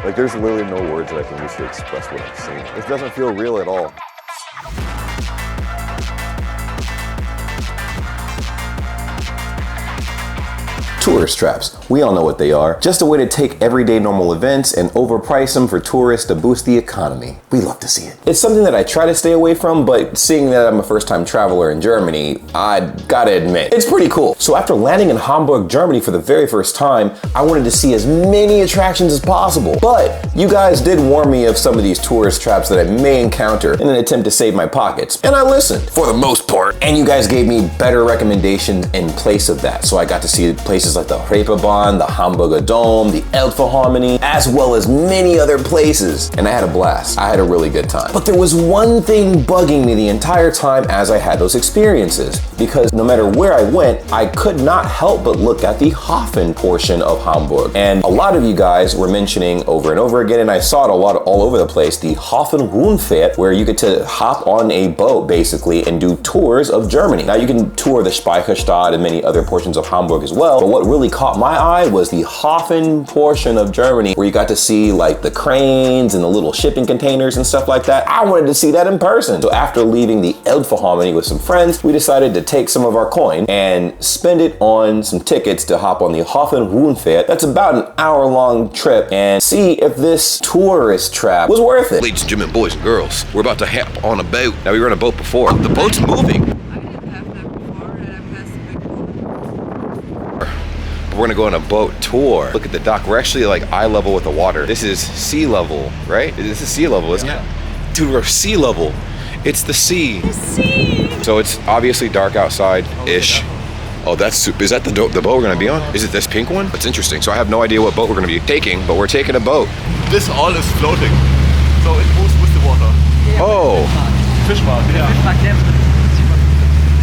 Like, there's literally no words that I can use to express what I'm seeing. This doesn't feel real at all. Tourist traps. We all know what they are. Just a way to take everyday normal events and overprice them for tourists to boost the economy. We love to see it. It's something that I try to stay away from, but seeing that I'm a first-time traveler in Germany, I gotta admit, it's pretty cool. So after landing in Hamburg, Germany for the very first time, I wanted to see as many attractions as possible. But you guys did warn me of some of these tourist traps that I may encounter in an attempt to save my pockets. And I listened, for the most part. And you guys gave me better recommendations in place of that. So I got to see places like the Reeperbahn, the Hamburger Dome, the Elbphilharmonie, as well as many other places. And I had a blast. I had a really good time. But there was one thing bugging me the entire time as I had those experiences. Because no matter where I went, I could not help but look at the Hafen portion of Hamburg. And a lot of you guys were mentioning over and over again, and I saw it all over the place, the Hafen-Rundfahrt, where you get to hop on a boat basically and do tours of Germany. Now you can tour the Speicherstadt and many other portions of Hamburg as well, but what really caught my eye was the Hafen portion of Germany, where you got to see like the cranes and the little shipping containers and stuff like that. I wanted to see that in person. So after leaving the Elbphilharmonie with some friends, we decided to take some of our coin and spend it on some tickets to hop on the Hafen-Rundfahrt. That's about an hour-long trip, and see if this tourist trap was worth it. Ladies and gentlemen, boys and girls, we're about to hop on a boat. Now we were on a boat before. The boat's moving. We're gonna go on a boat tour. Look at the dock. We're actually like eye level with the water. This is sea level, right? This is sea level, isn't it? Dude, we're sea level. It's the sea. The sea. So it's obviously dark outside-ish. Oh, is that the boat we're gonna be on? Is it this pink one? That's interesting. So I have no idea what boat we're gonna be taking, but we're taking a boat. This all is floating, so it moves with the water. Oh. Fischmarkt, yeah.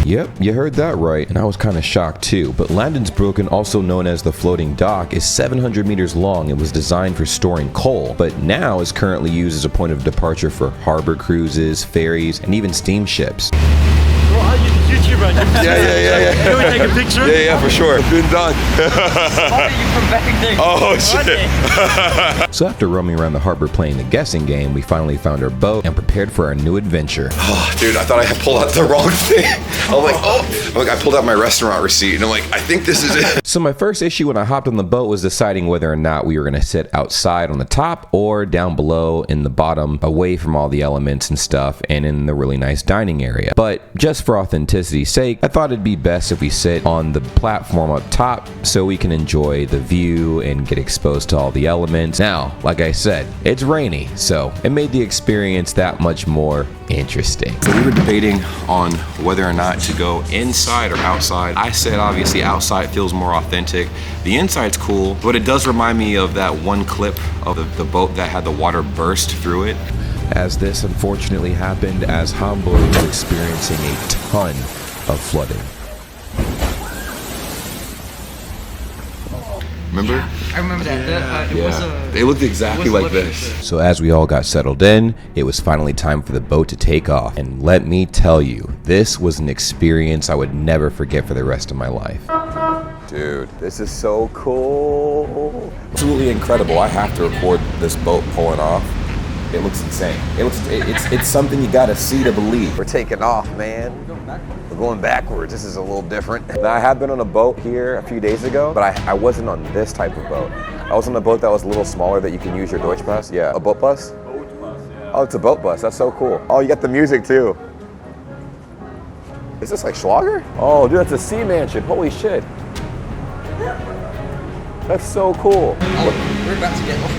Yep, you heard that right, and I was kind of shocked too. But Landensbrücken, also known as the floating dock, is 700 meters long and was designed for storing coal, but now is currently used as a point of departure for harbor cruises, ferries, and even steamships. YouTuber. Yeah. Can we take a picture? Yeah, for sure. Been done. Oh, shit. So after roaming around the harbor playing the guessing game, we finally found our boat and prepared for our new adventure. Oh, dude, I thought I had pulled out the wrong thing. I pulled out my restaurant receipt, and I'm like, I think this is it. So my first issue when I hopped on the boat was deciding whether or not we were going to sit outside on the top or down below in the bottom, away from all the elements and stuff, and in the really nice dining area. But just for authenticity's sake, I thought it'd be best if we sit on the platform up top so we can enjoy the view and get exposed to all the elements. Now, like I said, it's rainy, so it made the experience that much more interesting. So we were debating on whether or not to go inside or outside. I said obviously outside feels more authentic. The inside's cool, but it does remind me of that one clip of the boat that had the water burst through it. As this unfortunately happened as Hamburg was experiencing a ton of flooding. Remember? I remember that. They looked exactly like this. So as we all got settled in, it was finally time for the boat to take off. And let me tell you, this was an experience I would never forget for the rest of my life. Dude, this is so cool. Absolutely incredible. I have to record this boat pulling off. It looks insane. It's something you gotta see to believe. We're taking off, man. We're going backwards. This is a little different. Now, I have been on a boat here a few days ago, but I wasn't on this type of boat. I was on a boat that was a little smaller that you can use your Deutsch bus. Yeah, a boat bus? Oh, it's a boat bus. That's so cool. Oh, you got the music too. Is this like Schlager? Oh, dude, that's a sea mansion. Holy shit. That's so cool. We're about to get off.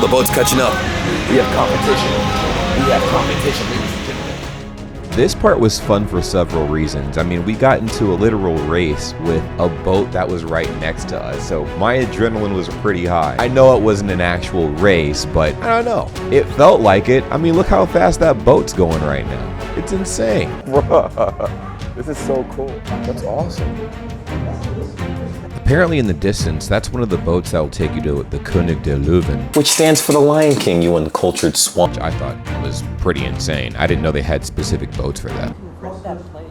The boat's catching up. We have competition. Ladies and gentlemen. This part was fun for several reasons. I mean, we got into a literal race with a boat that was right next to us, so my adrenaline was pretty high. I know it wasn't an actual race, but I don't know. It felt like it. I mean, look how fast that boat's going right now. It's insane. Bruh, this is so cool. That's awesome. Apparently in the distance, that's one of the boats that will take you to the König der Löwen, Which stands for the Lion King, you uncultured swamp. which I thought was pretty insane. I didn't know they had specific boats for that. What's that place?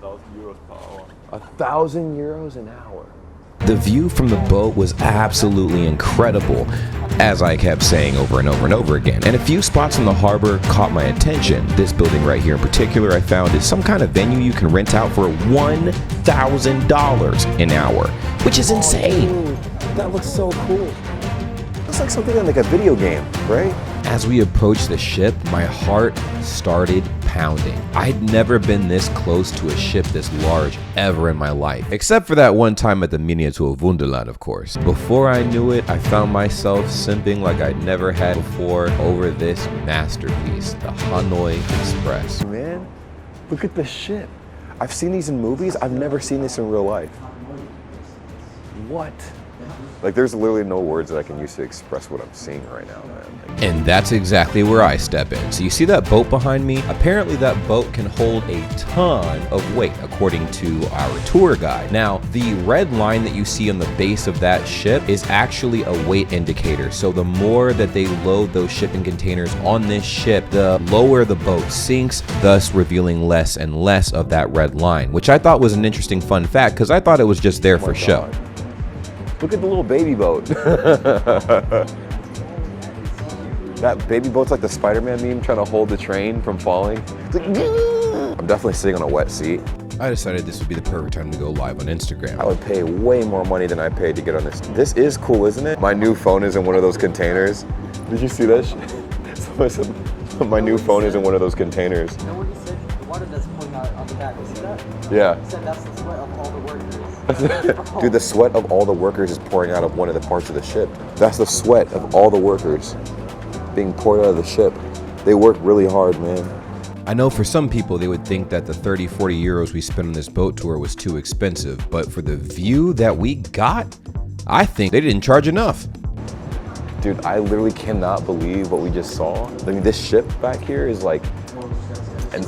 €1,000 per hour. 1,000 euros an hour. The view from the boat was absolutely incredible, as I kept saying over and over and over again. And a few spots in the harbor caught my attention. This building right here in particular I found is some kind of venue you can rent out for $1,000 an hour, which is insane. Dude, that looks so cool. Looks like something in like a video game, right? As we approached the ship, my heart started pounding. I'd never been this close to a ship this large ever in my life, except for that one time at the Miniatur Wunderland, of course. Before I knew it, I found myself simping like I'd never had before over this masterpiece, the Hanoi Express. Man, look at this ship. I've seen these in movies. I've never seen this in real life. What? Like, there's literally no words that I can use to express what I'm seeing right now, man. Like, And that's exactly where I step in. So you see that boat behind me? Apparently that boat can hold a ton of weight, according to our tour guide. Now, the red line that you see on the base of that ship is actually a weight indicator. So the more that they load those shipping containers on this ship, the lower the boat sinks, thus revealing less and less of that red line, which I thought was an interesting fun fact because I thought it was just there for show. God. Look at the little baby boat. That baby boat's like the Spider-Man meme trying to hold the train from falling. It's like, I'm definitely sitting on a wet seat. I decided this would be the perfect time to go live on Instagram. I would pay way more money than I paid to get on this. This is cool, isn't it? My new phone is in one of those containers. Did you see that shit? Somebody said my new phone is in one of those containers. You know what he said? The water that's pulling out on the back. You see that? Yeah. He said that's the sweat of all the workers. Dude, the sweat of all the workers is pouring out of one of the parts of the ship. That's the sweat of all the workers being poured out of the ship. They work really hard, man. I know for some people they would think that the 30, 40 euros we spent on this boat tour was too expensive, but for the view that we got, I think they didn't charge enough. Dude, I literally cannot believe what we just saw. I mean, this ship back here is like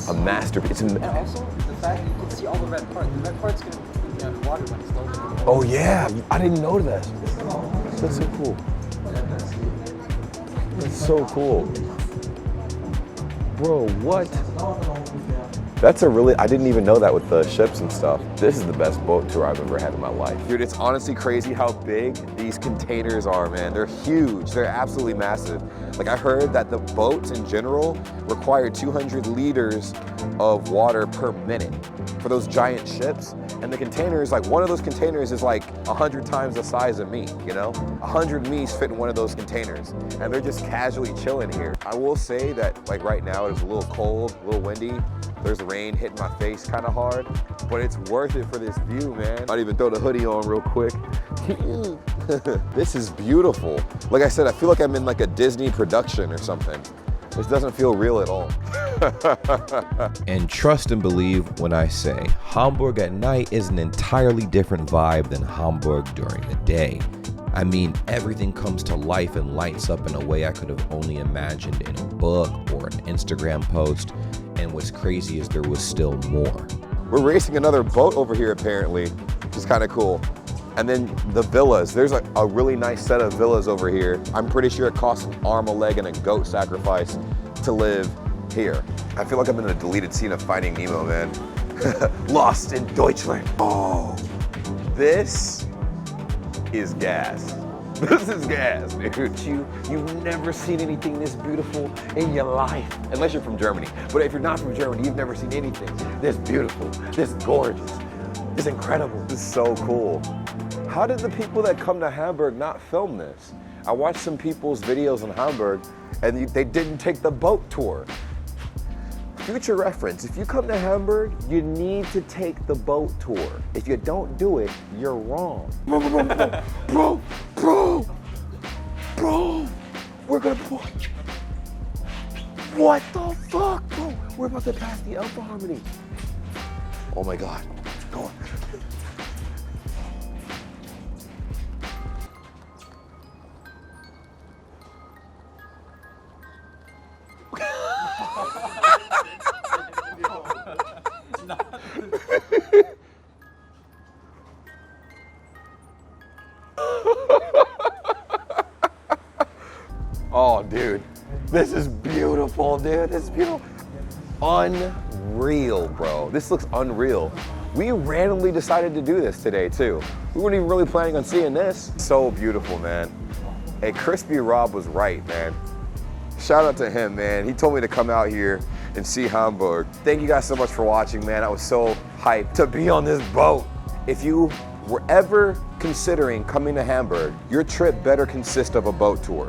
a masterpiece. And also, the fact that you can see all the red part. The red part's going to be underwater when it's loaded. Oh yeah, I didn't know that. That's so cool. That's so cool. Bro, what? That's a really, I didn't even know that with the ships and stuff. This is the best boat tour I've ever had in my life. Dude, it's honestly crazy how big these containers are, man. They're huge, they're absolutely massive. Like, I heard that the boats in general require 200 liters of water per minute for those giant ships. And the containers, like one of those containers is like 100 times the size of me, you know? 100 me's fit in one of those containers. And they're just casually chilling here. I will say that like right now it's a little cold, a little windy. There's rain hitting my face kind of hard, but it's worth it for this view, man. I'd even throw the hoodie on real quick. This is beautiful. Like I said, I feel like I'm in like a Disney production or something. This doesn't feel real at all. And trust and believe when I say Hamburg at night is an entirely different vibe than Hamburg during the day. I mean, everything comes to life and lights up in a way I could have only imagined in a book or an Instagram post. And what's crazy is there was still more. We're racing another boat over here apparently, which is kind of cool. And then the villas, there's like a really nice set of villas over here. I'm pretty sure it costs an arm, a leg, and a goat sacrifice to live here. I feel like I'm in a deleted scene of Finding Nemo, man. Lost in Deutschland. Oh, this is gas. This is gas, dude. You've never seen anything this beautiful in your life. Unless you're from Germany. But if you're not from Germany, you've never seen anything this beautiful, this gorgeous, this incredible. This is so cool. How did the people that come to Hamburg not film this? I watched some people's videos in Hamburg and they didn't take the boat tour. Future reference, if you come to Hamburg, you need to take the boat tour. If you don't do it, you're wrong. Bro, we're gonna pull. What the fuck, bro? We're about to pass the Alpha Harmony. Oh my God, go on. Oh, dude, this is beautiful, dude. This is beautiful. Unreal, bro. This looks unreal. We randomly decided to do this today too. We weren't even really planning on seeing this. So beautiful, man. Hey, Crispy Rob was right, man. Shout out to him, man. He told me to come out here and see Hamburg. Thank you guys so much for watching, man. I was so hyped to be on this boat. If you were ever considering coming to Hamburg, your trip better consist of a boat tour.